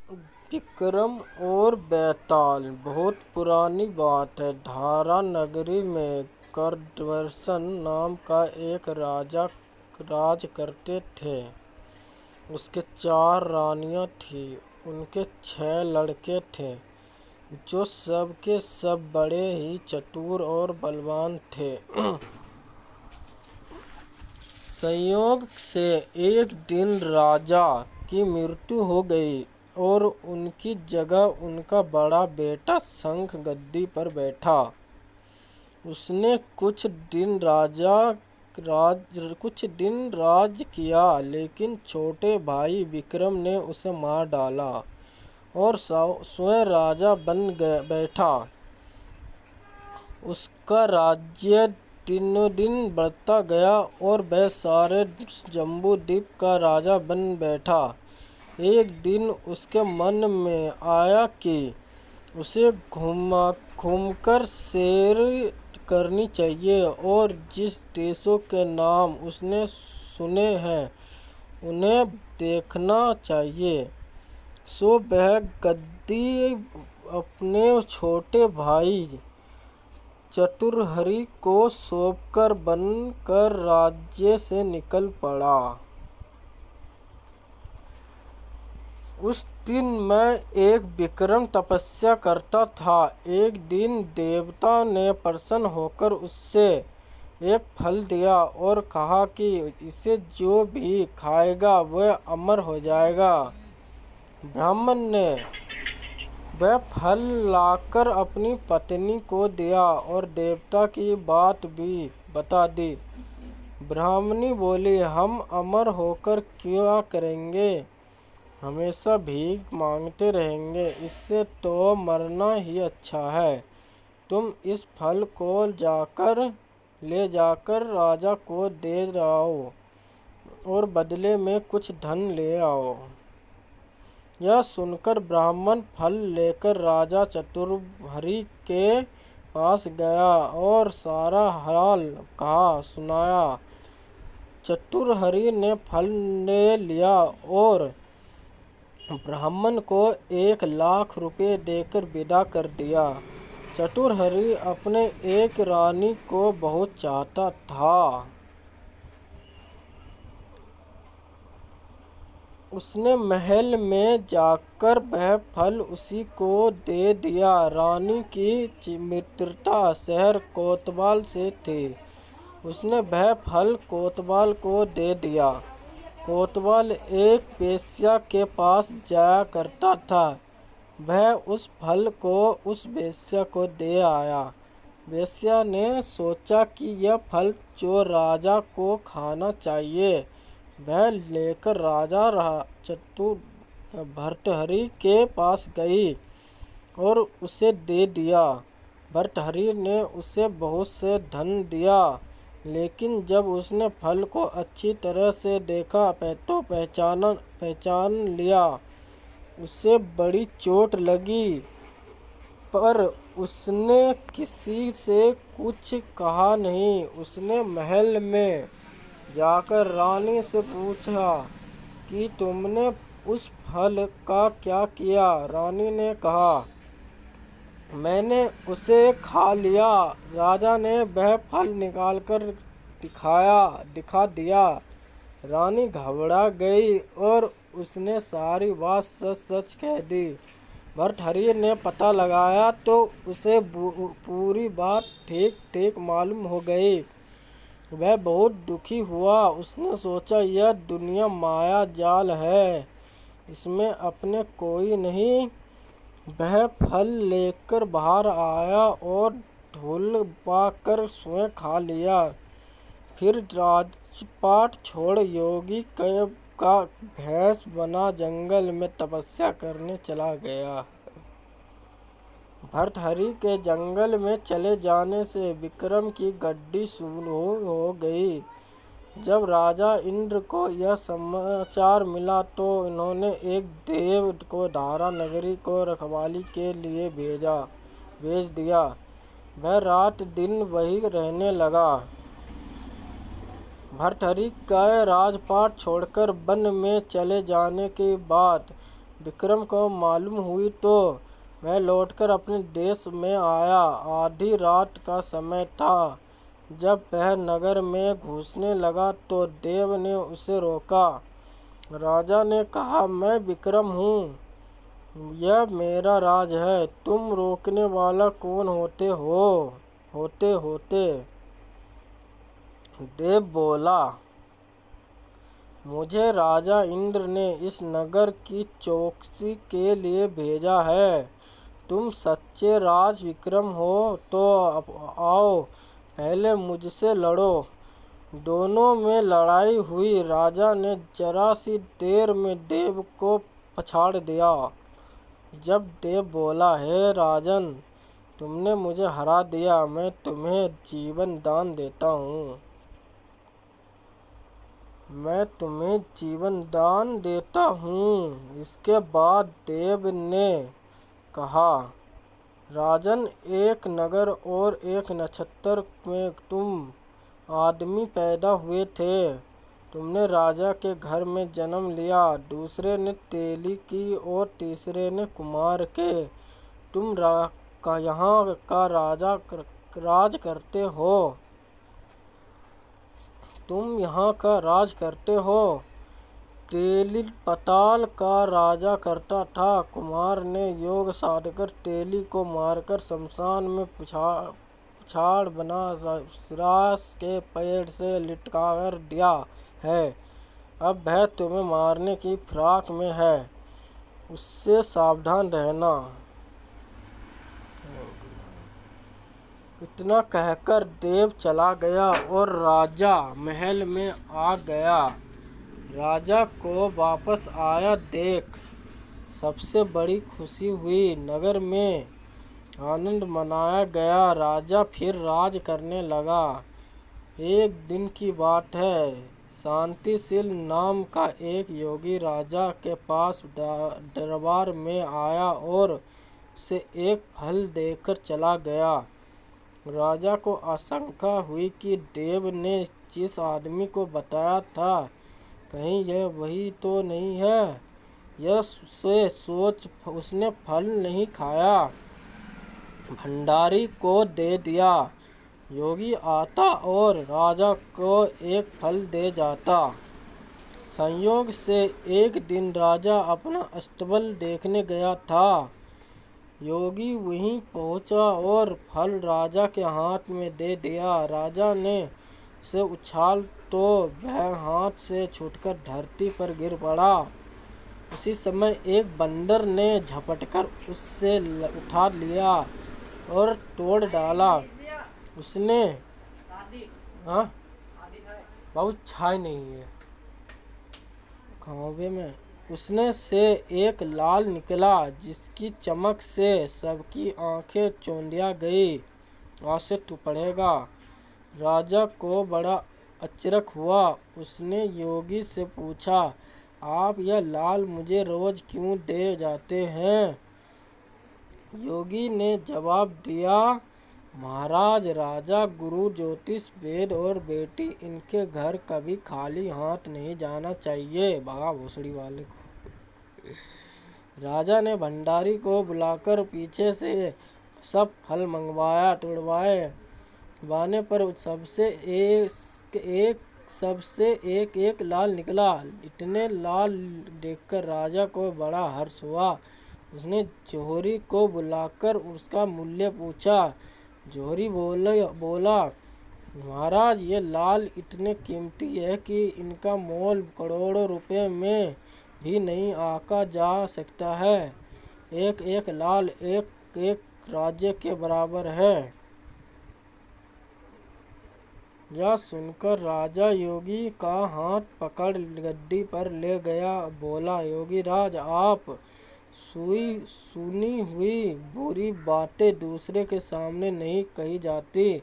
विक्रम और बैताल। बहुत पुरानी बात है। धारा नगरी में कर्दवर्षण नाम का एक राजा राज करते थे। उसके 4 रानियां थीं। उनके 6 लड़के थे, जो सब के सब बड़े ही चतुर और बलवान थे। संयोग से एक दिन राजा की मृत्यु हो गई और उनकी जगह उनका बड़ा बेटा शंख गद्दी पर बैठा। उसने कुछ दिन राज किया, लेकिन छोटे भाई विक्रम ने उसे मार डाला और स्वयं राजा बन बैठा। उसका राज्य दिनों दिन बढ़ता गया और वह सारे जम्बूद्वीप का राजा बन बैठा। एक दिन उसके मन में आया कि उसे घूमकर सैर करनी चाहिए और जिस देशों के नाम उसने सुने हैं उन्हें देखना चाहिए। सो वह गद्दी अपने छोटे भाई चतुरहरि को सौंपकर बनकर राज्य से निकल पड़ा। उस दिन में एक विक्रम तपस्या करता था। एक दिन देवता ने प्रसन्न होकर उससे एक फल दिया और कहा कि इसे जो भी खाएगा वह अमर हो जाएगा। ब्राह्मण ने वह फल लाकर अपनी पत्नी को दिया और देवता की बात भी बता दी। ब्राह्मणी बोली, हम अमर होकर क्या करेंगे? हमेशा भीख मांगते रहेंगे, इससे तो मरना ही अच्छा है। तुम इस फल को ले जाकर राजा को दे आओ और बदले में कुछ धन ले आओ। यह सुनकर ब्राह्मण फल लेकर राजा चतुरहरि के पास गया और सारा हाल कहा सुनाया। चतुरहरि ने फल ले लिया और ब्राह्मण को 1,00,000 रुपये देकर विदा कर दिया। चतुरहरि अपने एक रानी को बहुत चाहता था। उसने महल में जाकर वह फल उसी को दे दिया। रानी की मित्रता शहर कोतवाल से थी। उसने वह फल कोतवाल को दे दिया। कोतवाल एक वेश्या के पास जाया करता था। वह उस फल को उस वेश्या को दे आया। वेश्या ने सोचा कि यह फल जो राजा को खाना चाहिए। वह लेकर राजा भर्तृहरि के पास गई और उसे दे दिया। भर्तृहरि ने उसे बहुत से धन दिया, लेकिन जब उसने फल को अच्छी तरह से देखा तो पहचान लिया। उसे बड़ी चोट लगी, पर उसने किसी से कुछ कहा नहीं। उसने महल में जाकर रानी से पूछा कि तुमने उस फल का क्या किया? रानी ने कहा, मैंने उसे खा लिया। राजा ने वह फल निकालकर दिखा दिया। रानी घबरा गई और उसने सारी बात सच कह दी। भर्तृहरि ने पता लगाया तो उसे पूरी बात ठीक मालूम हो गई। वह बहुत दुखी हुआ। उसने सोचा, यह दुनिया माया जाल है, इसमें अपने कोई नहीं। वह फल लेकर बाहर आया और ढूल पाकर स्वयं खा लिया। फिर राजपाट छोड़ योगी का भेष बना जंगल में तपस्या करने चला गया। भर्तृहरि के जंगल में चले जाने से विक्रम की गद्दी शुरू हो गई। जब राजा इंद्र को यह समाचार मिला तो इन्होंने एक देव को धारा नगरी को रखवाली के लिए भेज दिया। वह रात दिन वहीं रहने लगा। भर्तृहरि का राजपाट छोड़कर वन में चले जाने के बाद विक्रम को मालूम हुई तो वह लौटकर अपने देश में आया। आधी रात का समय था। जब वह नगर में घुसने लगा तो देव ने उसे रोका। राजा ने कहा, मैं विक्रम हूँ, यह मेरा राज है, तुम रोकने वाला कौन होते। देव बोला, मुझे राजा इंद्र ने इस नगर की चौकसी के लिए भेजा है। तुम सच्चे राज विक्रम हो तो आओ, पहले मुझसे लड़ो। दोनों में लड़ाई हुई। राजा ने जरा सी देर में देव को पछाड़ दिया। जब देव बोला, हे राजन, तुमने मुझे हरा दिया, मैं तुम्हें जीवन दान देता हूँ। इसके बाद देव ने कहा, राजन, एक नगर और एक नक्षत्र में तुम आदमी पैदा हुए थे। तुमने राजा के घर में जन्म लिया, दूसरे ने तेली की और तीसरे ने कुमार के। तुम यहाँ का राज करते हो। तेली पताल का राजा करता था। कुमार ने योग साधकर तेली को मारकर शमशान में पिछाड़ बना सिरास के पेड़ से लटकाकर दिया है। अब वह तुम्हें मारने की फिराक में है, उससे सावधान रहना। इतना कहकर देव चला गया और राजा महल में आ गया। राजा को वापस आया देख सबसे बड़ी खुशी हुई। नगर में आनंद मनाया गया। राजा फिर राज करने लगा। एक दिन की बात है। शांतिशील नाम का एक योगी राजा के पास दरबार में आया और उसे एक फल देकर चला गया। राजा को आशंका हुई कि देव ने जिस आदमी को बताया था, कहीं यह वही तो नहीं है। यह सोच उसने फल नहीं खाया, भंडारी को दे दिया। योगी आता और राजा को एक फल दे जाता। संयोग से एक दिन राजा अपना अस्तबल देखने गया था। योगी वहीं पहुंचा और फल राजा के हाथ में दे दिया। राजा ने उसे उछाल तो वह हाथ से छूटकर धरती पर गिर पड़ा। उसी समय एक बंदर ने झपटकर उससे उठा लिया और तोड़ डाला। उसने बहुत छाई नहीं है खावे में। उसने से एक लाल निकला जिसकी चमक से सबकी आंखें चौंधिया गई। आज से तू पढ़ेगा। राजा को बड़ा अचरज हुआ। उसने योगी से पूछा, आप यह लाल मुझे रोज क्यों दे जाते हैं? योगी ने जवाब दिया, महाराज, राजा, गुरु, ज्योतिष, वेद और बेटी, इनके घर कभी खाली हाथ नहीं जाना चाहिए। भगा भोसड़ी वाले को। राजा ने भंडारी को बुलाकर पीछे से सब फल मंगवाया। तोड़वाने पर सबसे एक लाल निकला। इतने लाल देखकर राजा को बड़ा हर्ष हुआ। उसने जौहरी को बुलाकर उसका मूल्य पूछा। जौहरी बोला, महाराज, ये लाल इतने कीमती है कि इनका मोल करोड़ों रुपए में भी नहीं आंका जा सकता है। एक एक लाल एक राज्य के बराबर है। यह सुनकर राजा योगी का हाथ पकड़ गद्दी पर ले गया। बोला, योगी राज, आप सुनी हुई बुरी बातें दूसरे के सामने नहीं कही जाती।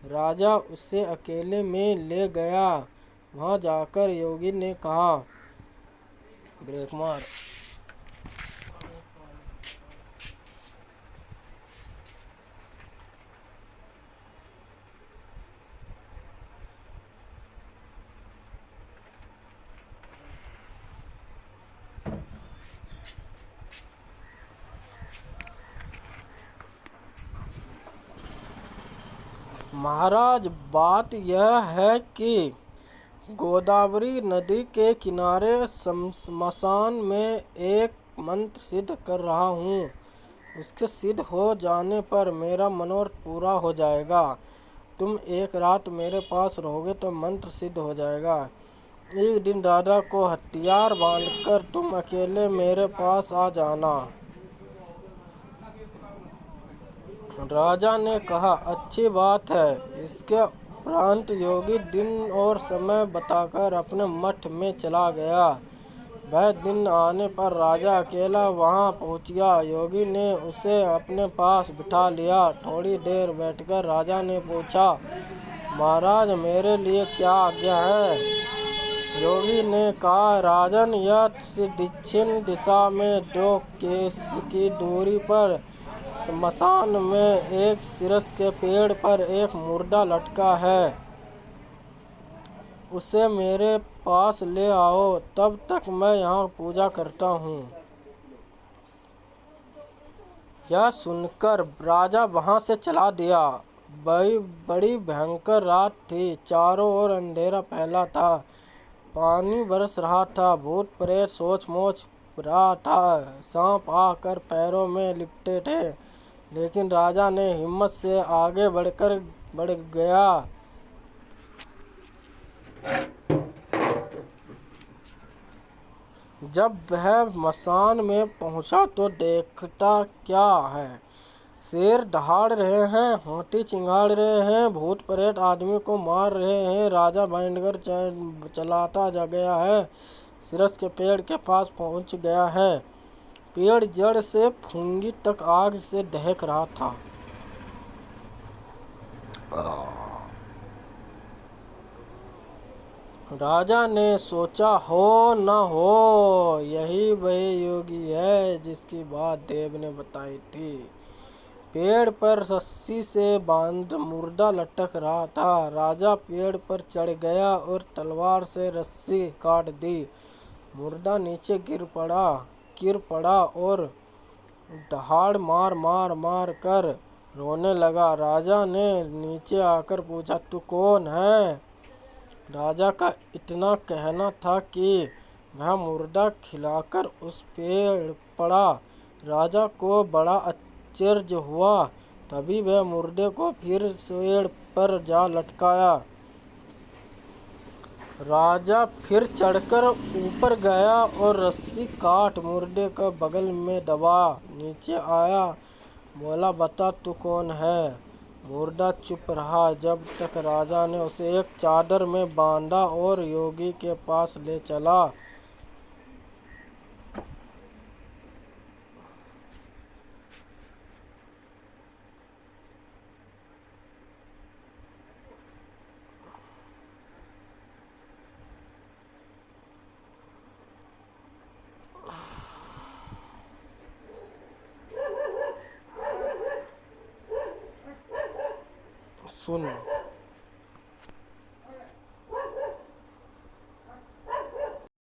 राजा उसे अकेले में ले गया। वहां जाकर योगी ने कहा, ब्रेक मार। महाराज, बात यह है कि गोदावरी नदी के किनारे श्मशान में एक मंत्र सिद्ध कर रहा हूँ। उसके सिद्ध हो जाने पर मेरा मनोरथ पूरा हो जाएगा। तुम एक रात मेरे पास रहोगे तो मंत्र सिद्ध हो जाएगा। एक दिन राजा को हथियार बांधकर तुम अकेले मेरे पास आ जाना। राजा ने कहा, अच्छी बात है। इसके उपरांत योगी दिन और समय बताकर अपने मठ में चला गया। वह दिन आने पर राजा अकेला वहां पहुंच गया। योगी ने उसे अपने पास बिठा लिया। थोड़ी देर बैठकर राजा ने पूछा, महाराज, मेरे लिए क्या आज्ञा है? योगी ने कहा, राजन, यह दक्षिण दिशा में 2 कोस की दूरी पर श्मशान में एक सिरस के पेड़ पर एक मुर्दा लटका है। उसे मेरे पास ले आओ, तब तक मैं यहाँ पूजा करता हूँ। यह सुनकर राजा वहाँ से चला दिया। बड़ी भयंकर रात थी। चारों ओर अंधेरा फैला था। पानी बरस रहा था। भूत प्रेत सोच मोच रहा था। सांप आकर पैरों में लिपटे थे। लेकिन राजा ने हिम्मत से आगे बढ़ गया। जब वह श्मशान में पहुंचा तो देखता क्या है, शेर दहाड़ रहे हैं, हाथी चिंगाड़ रहे हैं, भूत प्रेत आदमी को मार रहे हैं। राजा भयंकर चलाता जा गया है। सिरस के पेड़ के पास पहुंच गया है। पेड़ जड़ से फुंगी तक आग से दहक रहा था। राजा ने सोचा, हो न हो, यही वही योगी है जिसकी बात देव ने बताई थी। पेड़ पर रस्सी से बांध मुर्दा लटक रहा था। राजा पेड़ पर चढ़ गया और तलवार से रस्सी काट दी। मुर्दा नीचे गिर पड़ा और दहाड़ मार कर रोने लगा। राजा ने नीचे आकर पूछा, तू कौन है? राजा का इतना कहना था कि वह मुर्दा खिलाकर उस पेड़ पड़ा। राजा को बड़ा आश्चर्य हुआ। तभी वह मुर्दे को फिर पेड़ पर जा लटकाया। राजा फिर चढ़कर ऊपर गया और रस्सी काट मुर्दे का बगल में दबा नीचे आया। बोला, बता तू कौन है? मुर्दा चुप रहा जब तक राजा ने उसे एक चादर में बांधा और योगी के पास ले चला। सुन।